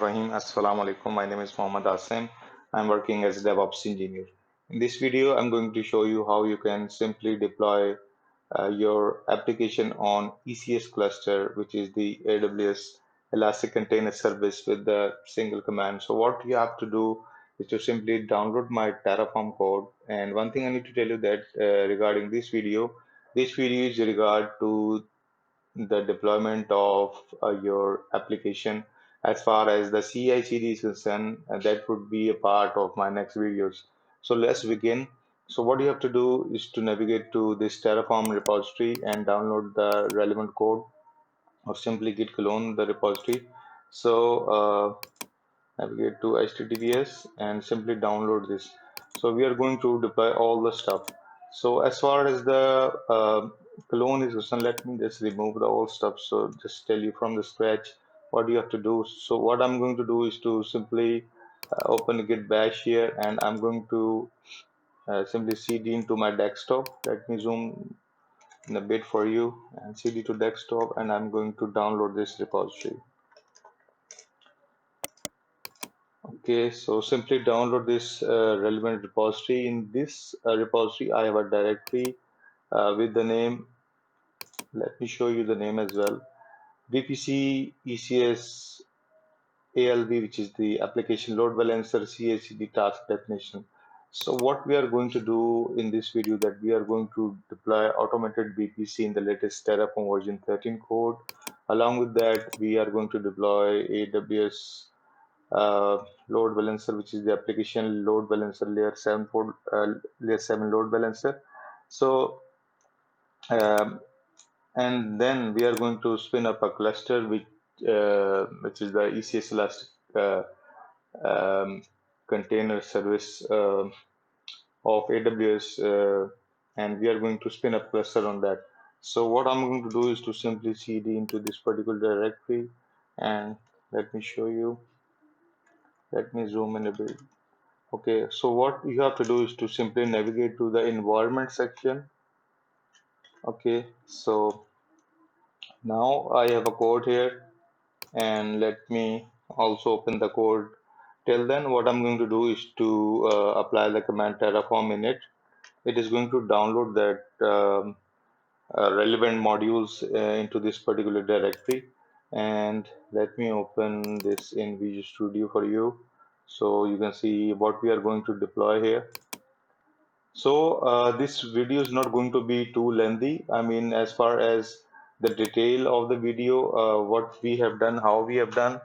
Rahim. Assalamu alaikum. My name is Mohammad Asim. I'm working as a DevOps engineer. In this video, I'm going to show you how you can simply deploy your application on ECS cluster, which is the AWS Elastic Container Service with the single command. So what you have to do is to simply download my Terraform code. And one thing I need to tell you that regarding this video is regard to the deployment of your application. As far as the CI/CD is concerned, that would be a part of my next videos. So let's begin. So what you have to do is to navigate to this Terraform repository and download the relevant code, or simply git clone the repository. So navigate to HTTPS and simply download this. So we are going to deploy all the stuff. So as far as the clone is concerned, let me just remove the old stuff. So just tell you from the scratch what you have to do. So what I'm going to do is to simply open git bash here, and I'm going to simply cd into my desktop. Let me zoom in a bit for you and cd to desktop, and I'm going to download this repository. Okay, so simply download this relevant repository. In this repository, I have a directory with the name. Let me show you the name as well. VPC ECS ALB, which is the application load balancer CACD task definition. So what we are going to do in this video, that we are going to deploy automated VPC in the latest Terraform version 13 code. Along with that, we are going to deploy AWS load balancer, which is the application load balancer layer 7 load balancer. So um, and then we are going to spin up a cluster which is the ECS Elastic um, container service of AWS, and we are going to spin up cluster on that. So what I'm going to do is to simply cd into this particular directory, and let me show you. Let me zoom in a bit. Okay, so what you have to do is to simply navigate to the environment section. Okay, so now I have a code here, and let me also open the code. Till then, what I'm going to do is to apply the command Terraform in it. It is going to download that relevant modules into this particular directory. And let me open this in Visual Studio for you, so you can see what we are going to deploy here. So this video is not going to be too lengthy. I mean, as far as the detail of the video, what we have done, how we have done,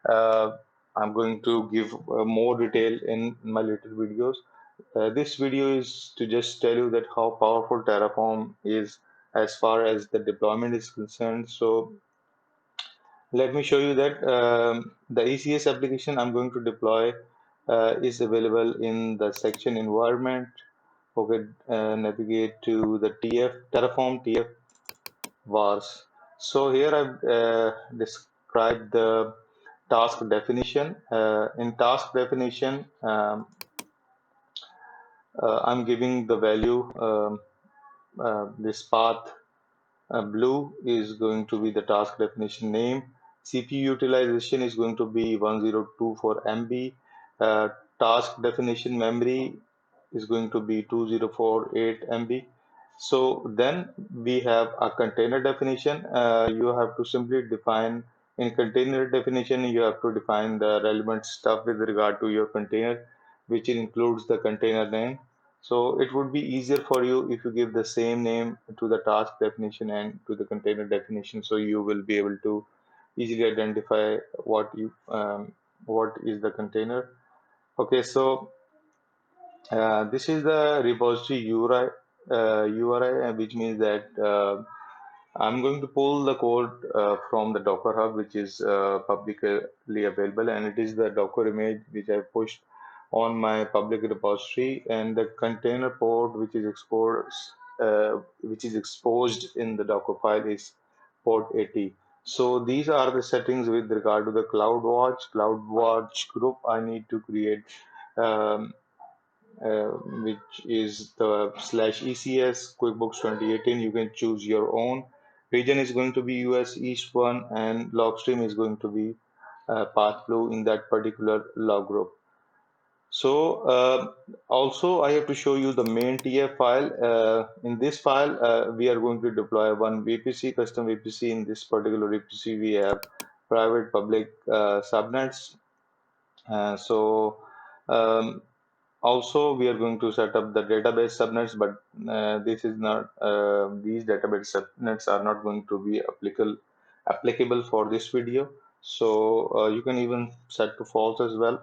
uh, I'm going to give more detail in my later videos. This video is to just tell you that how powerful Terraform is as far as the deployment is concerned. So let me show you that the ECS application I'm going to deploy is available in the section environment. Okay, navigate to the Terraform TF vars. So here I've described the task definition. In task definition, I'm giving the value this path. Blue is going to be the task definition name. CPU utilization is going to be 1024 MB. Task definition memory is going to be 2048 MB. So then we have a container definition. You have to simply define, in container definition, you have to define the relevant stuff with regard to your container, which includes the container name. So it would be easier for you if you give the same name to the task definition and to the container definition, so you will be able to easily identify what is the container. Okay, so this is the repository URI, which means that I'm going to pull the code from the Docker Hub, which is publicly available, and it is the Docker image which I pushed on my public repository, and the container port which is exposed in the Docker file is port 80. So these are the settings with regard to the CloudWatch group. I need to create um, which is the /ECS QuickBooks 2018. You can choose your own. Region is going to be US East 1, and log stream is going to be path blue in that particular log group. So also I have to show you the main TF file. In this file, we are going to deploy one VPC, custom VPC. In this particular VPC, we have private public subnets. So um, also we are going to set up the database subnets, but this is not these database subnets are not going to be applicable for this video. So you can even set to false as well.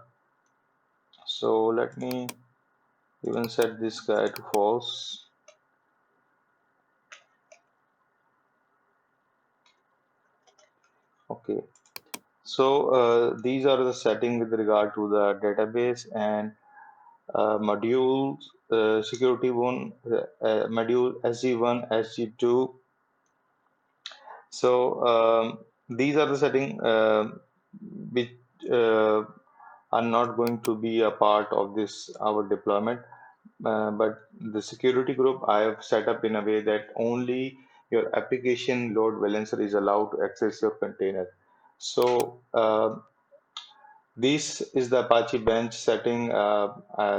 So let me even set this guy to false. Okay, so these are the setting with regard to the database and modules, security one, module SG1, SG2. So these are the setting which uh, are not going to be a part of this our deployment. But the security group I have set up in a way that only your application load balancer is allowed to access your container. So this is the Apache bench setting.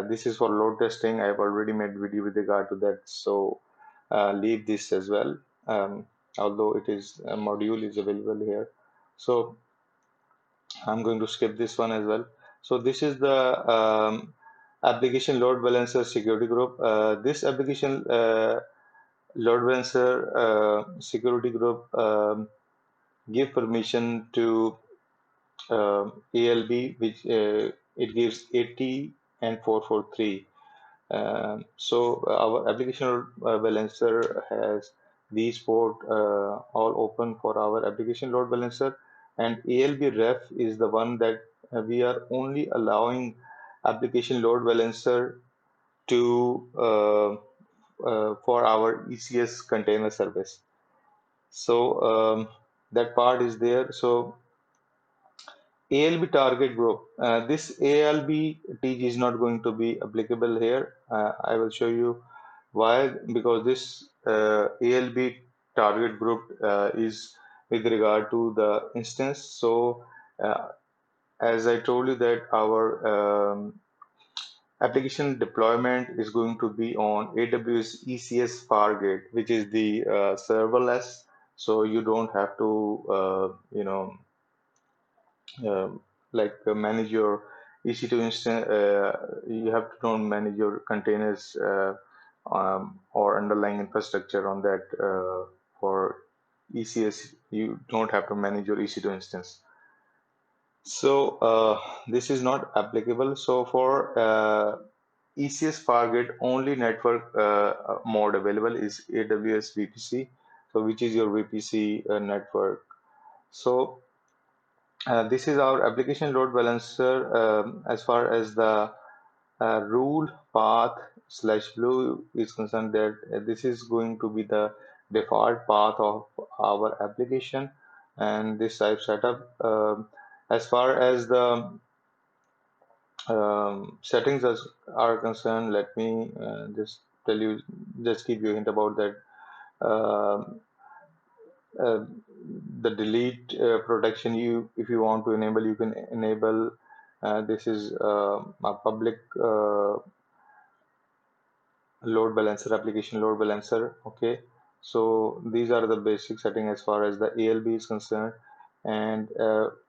This is for load testing. I've already made video with regard to that. So leave this as well. Although it is a module is available here. So I'm going to skip this one as well. So this is the application load balancer security group. This application load balancer security group give permission to ALB, which it gives 80 and 443. So our application load balancer has these port all open for our application load balancer, and ALB ref is the one that we are only allowing application load balancer to for our ECS container service. So that part is there. So ALB target group. This ALB TG is not going to be applicable here. I will show you why. Because this ALB target group is with regard to the instance. So as I told you that our application deployment is going to be on AWS ECS Fargate, which is the serverless. So you don't have to, manage your EC2 instance. You have to don't manage your containers or underlying infrastructure on that for ECS. You don't have to manage your EC2 instance. So this is not applicable. So for ECS Fargate, only network mode available is AWS VPC. So which is your VPC network. So this is our application load balancer as far as the rule path slash blue is concerned, that this is going to be the default path of our application, and this I've set up. As far as the settings are concerned, let me just tell you, just give you a hint about that. Um uh, the delete protection, you if you want to enable, you can enable. This is a public load balancer, application load balancer. Okay, so these are the basic setting as far as the ALB is concerned, and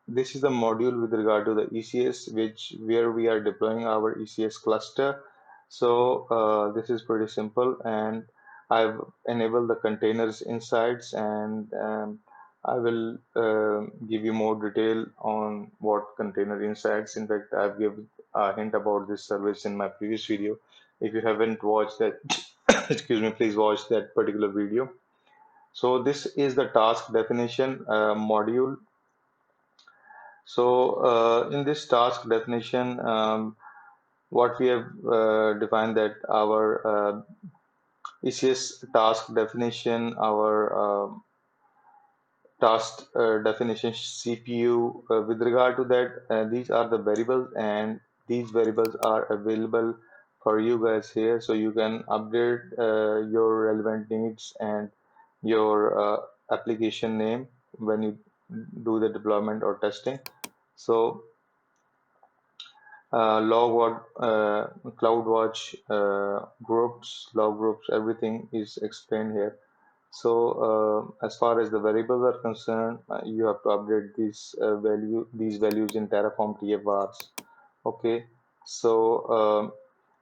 this is the module with regard to the ECS, which where we are deploying our ECS cluster. So this is pretty simple, and I've enabled the containers insights, and I will give you more detail on what container insights. In fact, I've given a hint about this service in my previous video. If you haven't watched that, excuse me, please watch that particular video. So this is the task definition module. So in this task definition, what we have defined that our ECS task definition, our task definition CPU. With regard to that, these are the variables, and these variables are available for you guys here, so you can update your relevant needs and your application name when you do the deployment or testing. So CloudWatch groups, log groups, everything is explained here. So as far as the variables are concerned, you have to update these values in Terraform TFVars. Okay, so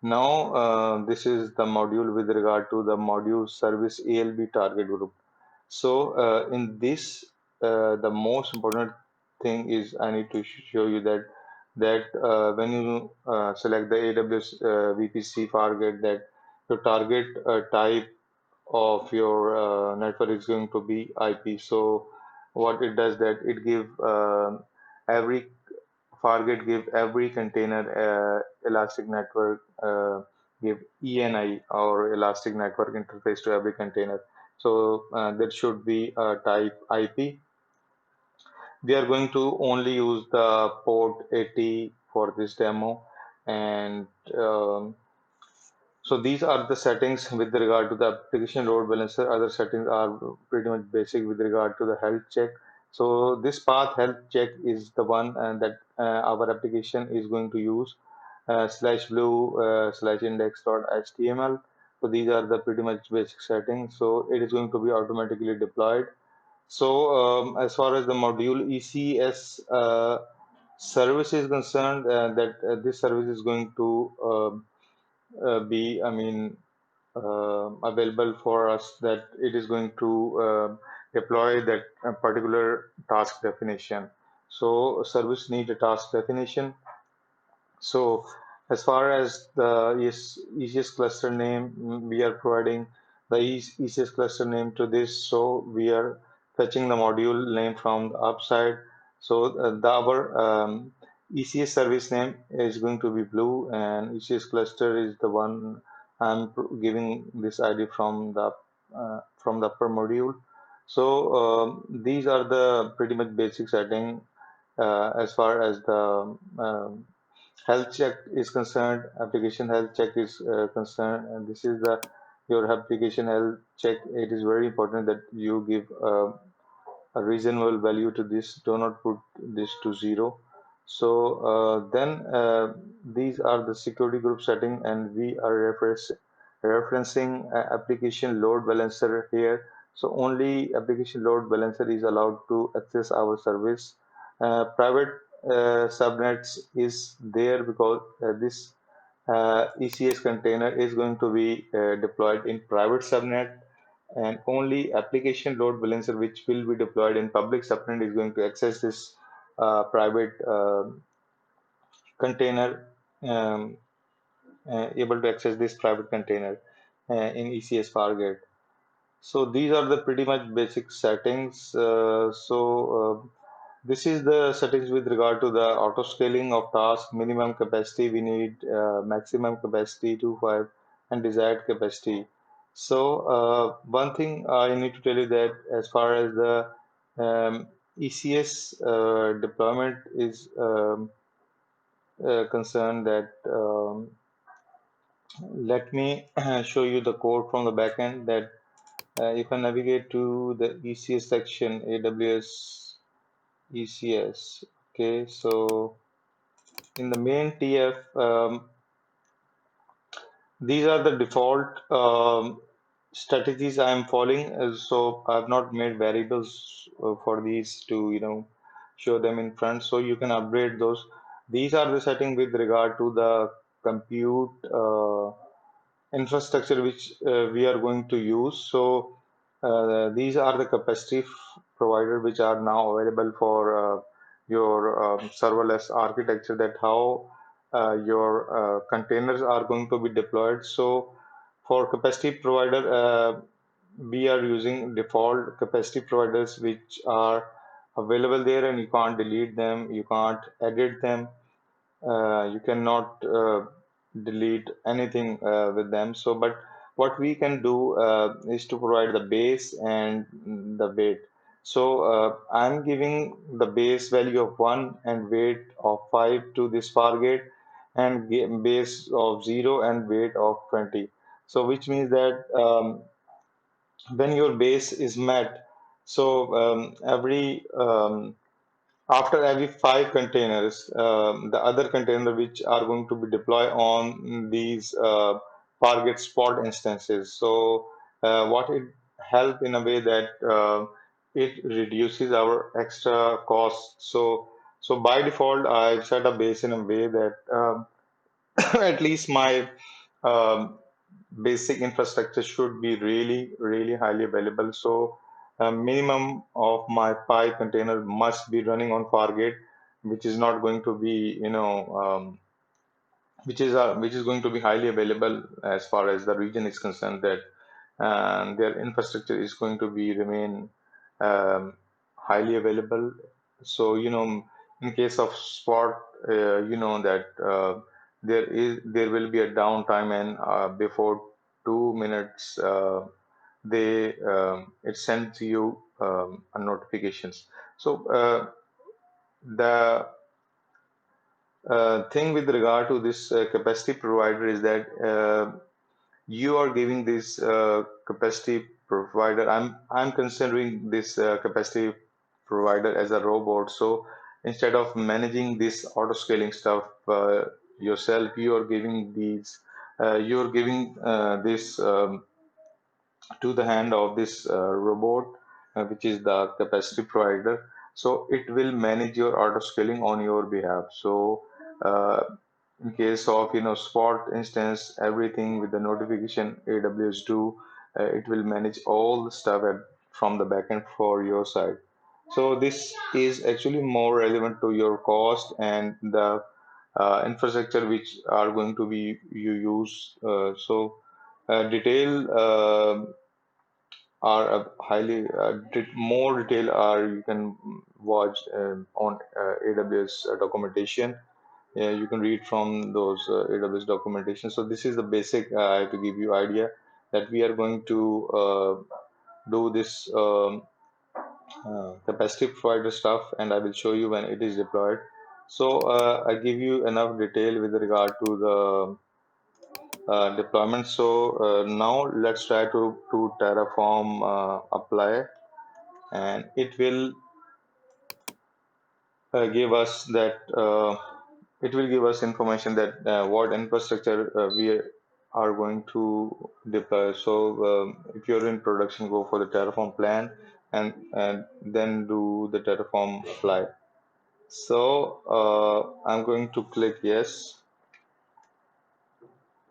now this is the module with regard to the module service ALB target group. So in this, the most important thing is I need to show you that when you select the AWS VPC target, that your target type of your network is going to be IP. So what it does, that it give every Fargate give every container elastic network give ENI or elastic network interface to every container. So that should be a type IP. We are going to only use the port 80 for this demo, and so these are the settings with regard to the application load balancer. Other settings are pretty much basic with regard to the health check. So this path health check is the one that our application is going to use slash blue slash index.html. So these are the pretty much basic settings. So it is going to be automatically deployed. So as far as the module ECS service is concerned, that this service is going to be, I mean, available for us, that it is going to deploy that particular task definition. So service need a task definition. So as far as the ECS cluster name, we are providing the ECS cluster name to this. So we are fetching the module name from the upside. So our ECS service name is going to be blue, and ECS cluster is the one I'm giving this ID from the upper module. So these are the pretty much basic setting as far as the health check is concerned, application health check is concerned, and this is the your application health check. It is very important that you give a reasonable value to this. Do not put this to 0. So then these are the security group setting, and we are referencing application load balancer here. So only application load balancer is allowed to access our service. Private subnets is there because this ECS container is going to be deployed in private subnet, and only application load balancer which will be deployed in public subnet is going to access this private container, um, able to access this private container in ECS Fargate. So these are the pretty much basic settings. This is the settings with regard to the auto scaling of task, minimum capacity we need, maximum capacity 2.5, and desired capacity. So one thing I need to tell you, that as far as the ECS deployment is concerned, that let me show you the code from the backend. That if I navigate to the ECS section, AWS ECS. Okay, so in the main TF, these are the default strategies I am following. So I've not made variables for these to show them in front. So you can upgrade those. These are the setting with regard to the compute infrastructure which we are going to use. So these are the capacity provider which are now available for your serverless architecture, that how your containers are going to be deployed. So for capacity provider, we are using default capacity providers which are available there, and you can't delete them, you can't edit them, you cannot delete anything with them. So but what we can do is to provide the base and the weight. So I'm giving the base value of 1 and weight of 5 to this Fargate, and base of 0 and weight of 20. So which means that when your base is met, so every after every 5 containers, the other container which are going to be deployed on these target spot instances. So what it help in a way that it reduces our extra cost. So by default, I've set a base in a way that at least my um, basic infrastructure should be really, really highly available. So a minimum of my Pi container must be running on Fargate, which is not going to be, which is going to be highly available as far as the region is concerned. That their infrastructure is going to be remain highly available. So in case of Spot, that there will be a downtime, and before 2 minutes, they it sends you a notifications. So the thing with regard to this capacity provider is that you are giving this capacity provider. I'm considering this capacity provider as a robot. So instead of managing this auto scaling stuff yourself, you are giving these. You're giving this to the hand of this robot, which is the capacity provider. So it will manage your auto scaling on your behalf. So uh, in case of Spot instance, everything with the notification AWS do, it will manage all the stuff from the backend for your side. So this is actually more relevant to your cost and the infrastructure which are going to be you use. So detail are highly more detail are you can watch on AWS documentation. Yeah, you can read from those AWS documentation. So this is the basic. I have to give you idea that we are going to do this capacity provider stuff, and I will show you when it is deployed. So I give you enough detail with regard to the deployment. So now let's try to Terraform apply, and it will give us that it will give us information that what infrastructure we are going to deploy. So if you're in production, go for the Terraform plan, and then do the Terraform apply. So I'm going to click yes.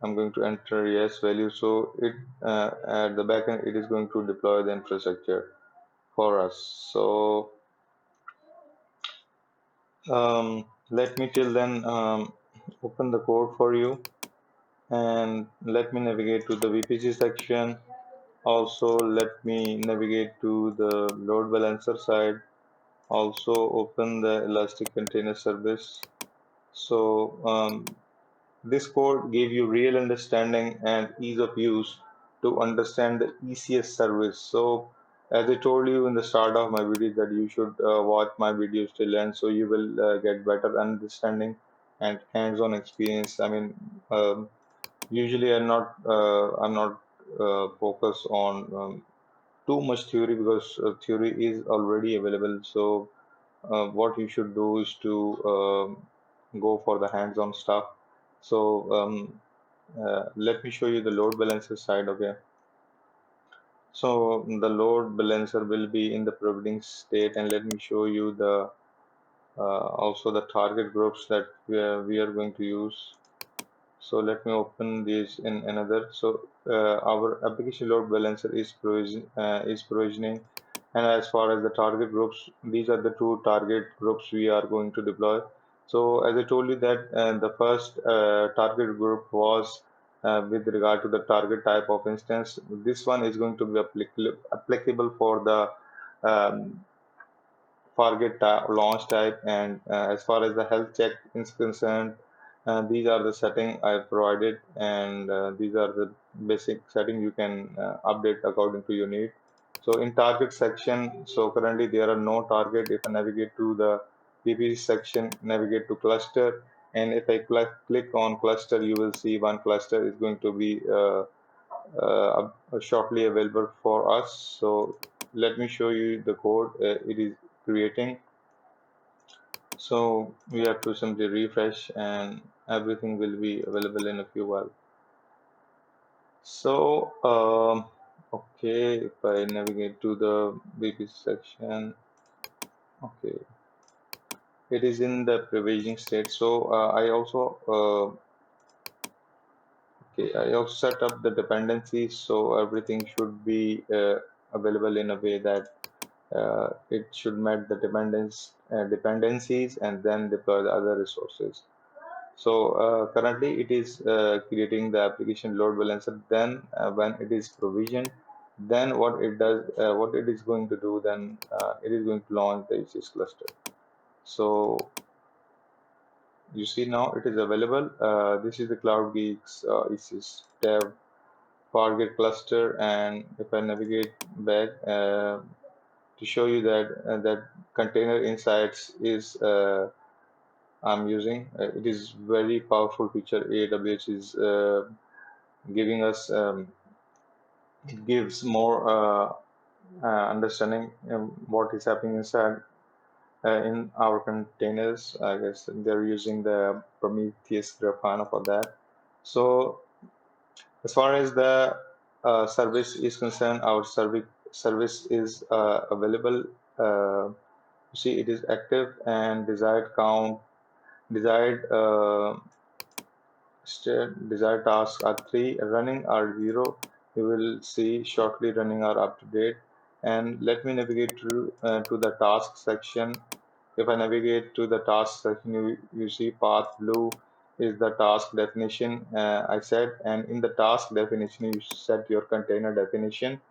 I'm going to enter yes value. So it at the backend it is going to deploy the infrastructure for us. So let me till then open the code for you, and let me navigate to the VPC section. Also, let me navigate to the load balancer side. Also, open the Elastic Container Service. So, this code gave you real understanding and ease of use to understand the ECS service. So, as I told you in the start of my video, that you should watch my videos till end, so you will get better understanding and hands-on experience. I mean, usually I'm not focused on too much theory, because theory is already available. So what you should do is to go for the hands-on stuff. So let me show you the load balancer side. Okay, so the load balancer will be in the provisioning state, and let me show you the also the target groups that we are going to use. So let me open this in another. So our application load balancer is provisioning, and as far as the target groups, these are the two target groups we are going to deploy. So as I told you that the first target group was with regard to the target type of instance. This one is going to be applicable for the um, target launch type, and as far as the health check is concerned, these are the setting I provided, and these are the basic setting you can update according to your need. So in target section, so currently there are no target. If I navigate to the PPC section, navigate to cluster, and if I click on cluster, you will see one cluster is going to be shortly available for us. So let me show you the code it is creating. So we have to simply refresh and everything will be available in a few while. So, okay, if I navigate to the BP section, okay, it is in the provisioning state. So I also set up the dependencies, so everything should be available in a way that it should met the dependencies and then deploy the other resources. So currently it is creating the application load balancer. Then when it is provisioned, then what it does, what it is going to do, then it is going to launch the ECS cluster. So you see now it is available. This is the Cloud Geeks ECS Dev Target cluster, and if I navigate back to show you that that container insights is I'm using. It is very powerful feature. AWS is giving us gives more understanding what is happening inside in our containers. I guess they're using the Prometheus Grafana for that. So as far as the service is concerned, our service is available. You see, it is active and desired count, desired desired tasks are 3, running are 0. You will see shortly running are up to date. And let me navigate to the task section. If I navigate to the task section, you see path blue is the task definition I said, and in the task definition, you set your container definition.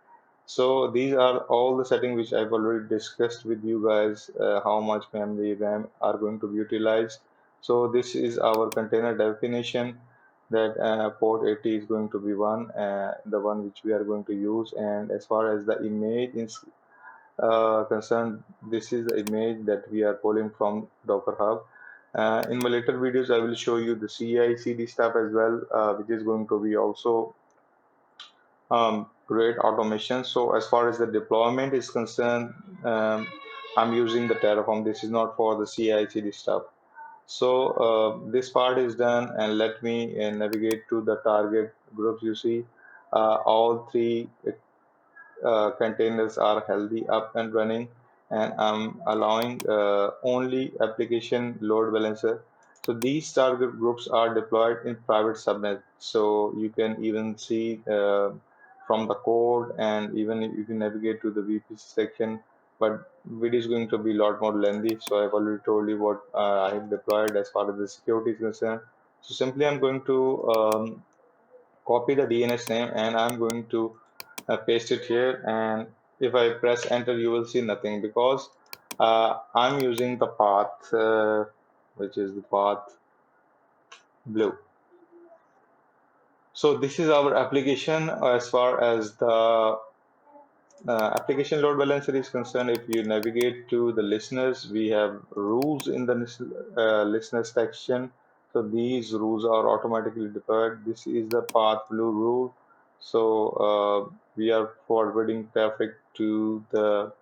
So these are all the settings which I've already discussed with you guys, how much memory RAM are going to be utilized. So this is our container definition that port 80 is going to be one, the one which we are going to use. And as far as the image is concerned, this is the image that we are pulling from Docker Hub. In my later videos, I will show you the CI/CD stuff as well, which is going to be also great automation. So as far as the deployment is concerned, I'm using the Terraform. This is not for the CI/CD stuff. So this part is done, and let me navigate to the target groups. You see, all three containers are healthy, up and running, and I'm allowing only application load balancer. So these target groups are deployed in private subnet. So you can even see from the code, and even if you can navigate to the VPC section. But video is going to be a lot more lengthy. So I've already told you what I have deployed as far as the security is concerned. So simply I'm going to copy the DNS name, and I'm going to paste it here. And if I press enter, you will see nothing because I'm using the path, which is the path blue. So this is our application as far as the application load balancer is concerned. If you navigate to the listeners, we have rules in the listeners section. So these rules are automatically deployed. This is the path blue rule. So we are forwarding traffic to the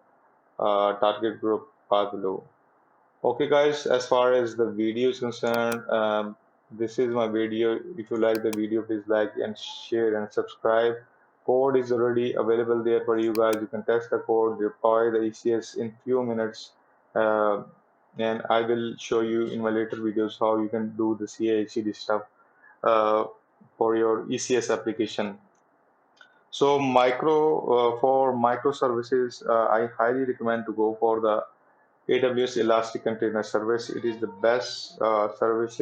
target group path blue. Okay, guys, as far as the video is concerned, this is my video. If you like the video, please like and share and subscribe. Code is already available there for you guys. You can test the code, deploy the ECS in few minutes. Uh, and I will show you in my later videos how you can do the CI/CD stuff uh, for your ECS application. So for microservices, I highly recommend to go for the AWS Elastic Container Service. It is the best service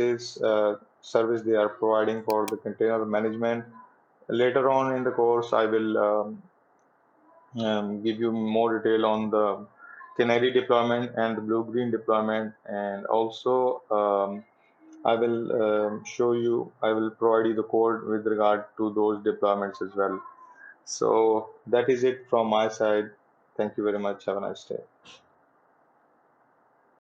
they are providing for the container management. Later on in the course, I will give you more detail on the canary deployment and the blue-green deployment, and also I will provide you the code with regard to those deployments as well. So that is it from my side. Thank you very much. Have a nice day.